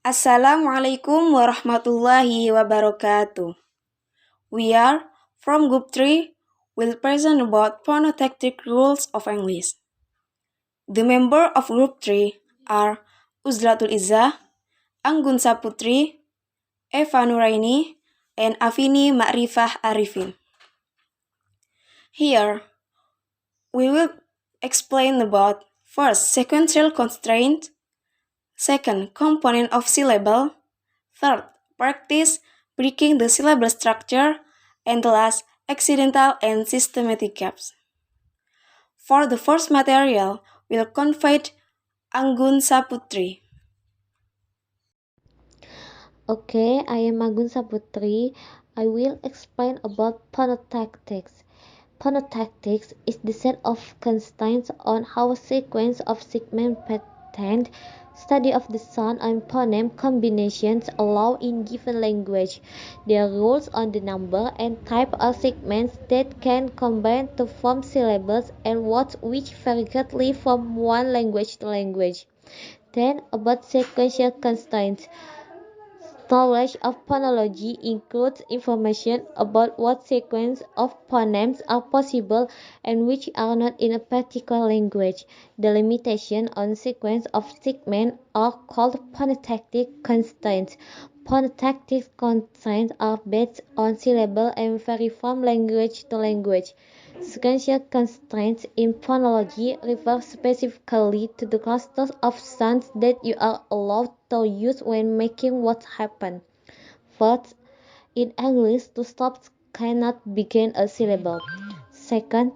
Assalamualaikum warahmatullahi wabarakatuh. We are from Group 3 will present about phonotactic rules of English. The members of Group 3 are Uzlatul Izzah, Anggun Saputri, Eva Nuraini, and Avini Makrifah Arifin. Here, we will explain about first, sequential constraint, second, component of syllable, third, practice breaking the syllable structure, and last, accidental and systematic gaps. For the first material, we'll convey Anggun Saputri. Okay, I am Anggun Saputri. I will explain about phonotactics. Phonotactics is the set of constraints on how a sequence of segment pattern study of the sound and phoneme combinations allow in given language. There are rules on the number and type of segments that can combine to form syllables and words which vary greatly from one language to language. Then about sequential constraints. Knowledge of phonology includes information about what sequence of phonemes are possible and which are not in a particular language. The limitation on sequence of segments are called phonotactic constraints. Phonotactic constraints are based on syllable and vary from language to language. Sequential constraints in phonology refer specifically to the clusters of sounds that you are allowed to use when making words happen. First, in English, two stops cannot begin a syllable. Second,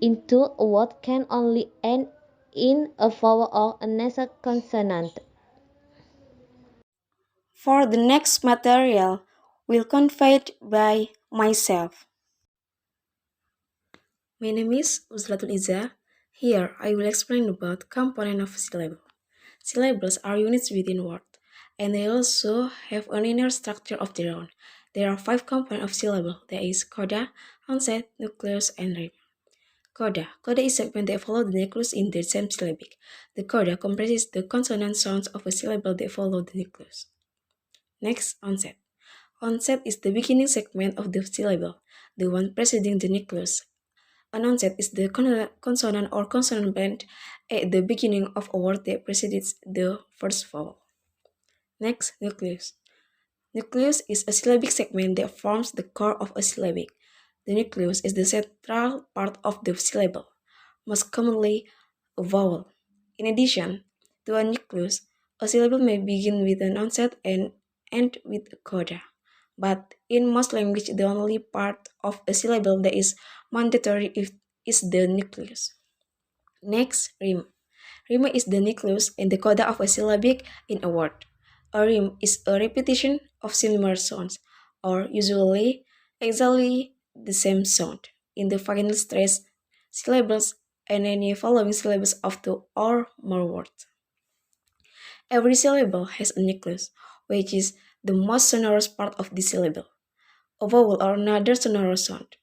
into a word can only end in a vowel or a nasal consonant. For the next material, we'll convey by myself. My name is Uzlatul Izzah. Here, I will explain about component of syllable. Syllables are units within word, and they also have an inner structure of their own. There are 5 components of syllable. There is coda, onset, nucleus, and rhyme. Coda. Coda is segment that follow the nucleus in the same syllabic. The coda comprises the consonant sounds of a syllable that follow the nucleus. Next, onset. Onset is the beginning segment of the syllable, the one preceding the nucleus. An onset is the consonant or consonant blend at the beginning of a word that precedes the first vowel. Next, nucleus. Nucleus is a syllabic segment that forms the core of a syllabic. The nucleus is the central part of the syllable, most commonly a vowel. In addition to a nucleus, a syllable may begin with an onset and end with a coda. But in most languages, the only part of a syllable that is mandatory is the nucleus. Next, rime. Rime is the nucleus and the coda of a syllabic in a word. A rime is a repetition of similar sounds, or usually exactly the same sound, in the final stress syllables and any following syllables of two or more words. Every syllable has a nucleus, which is the most sonorous part of the syllable, a vowel or another sonorous sound.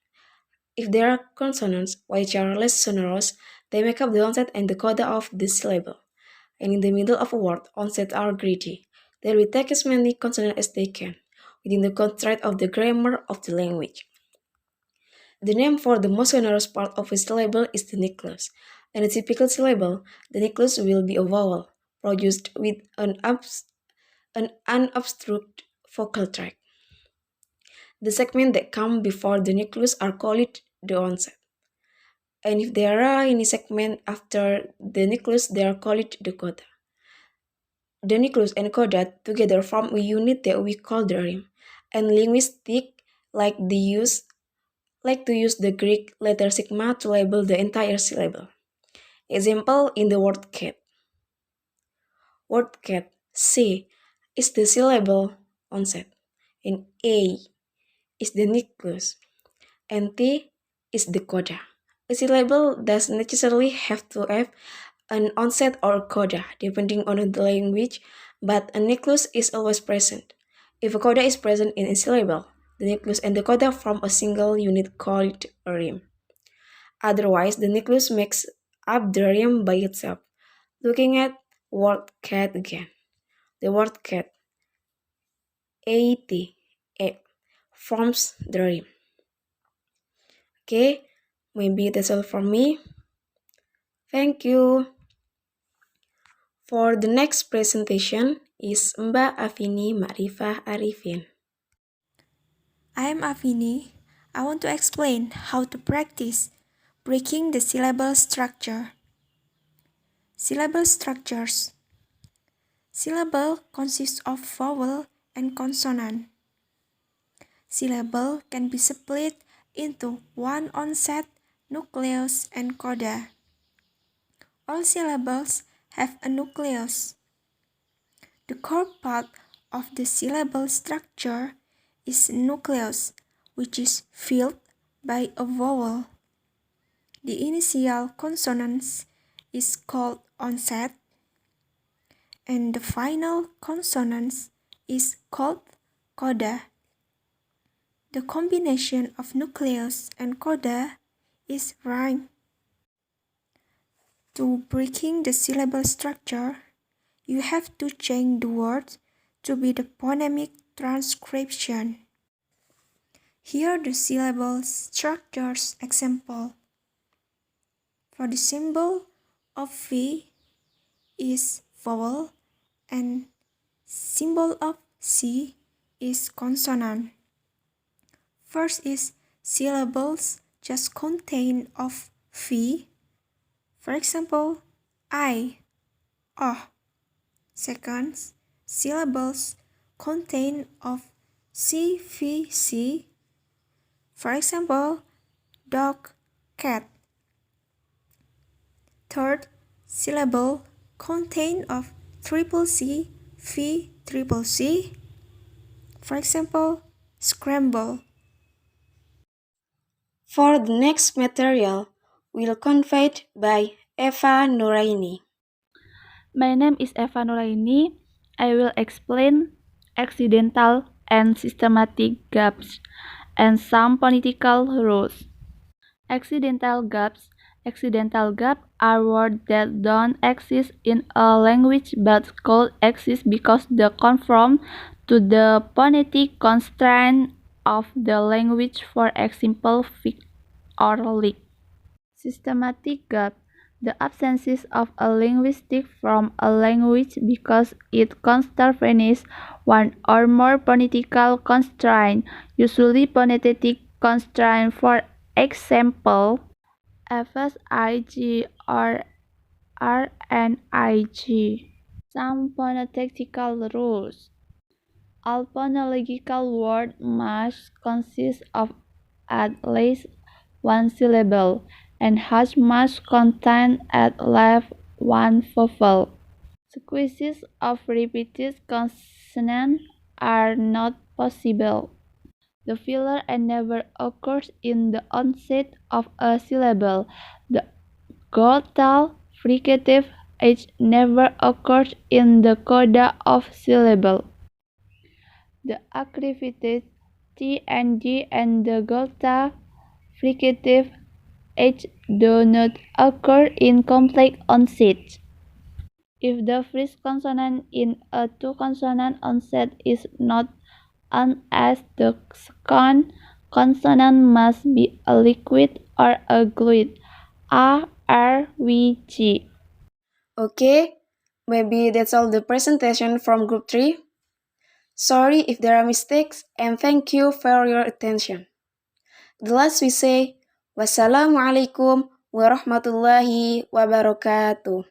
If there are consonants which are less sonorous, they make up the onset and the coda of the syllable. And in the middle of a word, onsets are greedy. They will take as many consonants as they can, within the constraint of the grammar of the language. The name for the most sonorous part of a syllable is the nucleus. In a typical syllable, the nucleus will be a vowel, produced with an unobstructed vocal tract. The segments that come before the nucleus are called the onset. And if there are any segment after the nucleus, they are called the coda. The nucleus and coda together form a unit that we call the rime. And linguistics like to use the Greek letter sigma to label the entire syllable. Example in the word cat. Word cat, C is the syllable onset, and A is the nucleus, and T is the coda. A syllable doesn't necessarily have to have an onset or a coda, depending on the language, but a nucleus is always present. If a coda is present in a syllable, the nucleus and the coda form a single unit called a rime. Otherwise, the nucleus makes up the rime by itself. Looking at word cat again. The word cat, A-T, A, forms the rhyme. Okay, maybe that's all from me. Thank you. For the next presentation is Mbak Avini Makrifah Arifin. I am Avini. I want to explain how to practice breaking the syllable structure. Syllable structures. Syllable consists of vowel and consonant. Syllable can be split into one onset, nucleus, and coda. All syllables have a nucleus. The core part of the syllable structure is nucleus, which is filled by a vowel. The initial consonant is called onset, and the final consonant is called coda. The combination of nucleus and coda is rhyme. To breaking the syllable structure, you have to change the words to be the phonemic transcription. Here are the syllable structures example. For the symbol of V is vowel and symbol of C is consonant. First is syllables just contain of V. For example, I, oh. Second, syllables contain of CVC. For example, dog, cat. Third, syllable contain of triple C, V, triple C. For example, scramble. For the next material, will conveyed by Eva Nuraini. My name is Eva Nuraini. I will explain accidental and systematic gaps and some phonetical rules. Accidental gaps. Accidental gaps are words that don't exist in a language but could exist because they conform to the phonetic constraint of the language, for example, fixed or lick. Systematic gap. The absence of a linguistic from a language because it contravenes one or more phonetical constraint, usually phonetic constraint, for example, FSIG or RNIG. Some phonetical rules. All phonological words must consist of at least one syllable, and hash must contain at least one vowel. Sequences of repeated consonants are not possible. The filler N never occurs in the onset of a syllable. The glottal fricative H never occurs in the coda of syllable. The acrifices T and G and the glottal fricative H do not occur in complex onsets. If the first consonant in a two-consonant onset is not an S, the second consonant must be a liquid or a gluid. A, R, V, G. Okay, maybe that's all the presentation from Group 3. Sorry if there are mistakes and thank you for your attention. The last we say, Wassalamualaikum warahmatullahi wabarakatuh.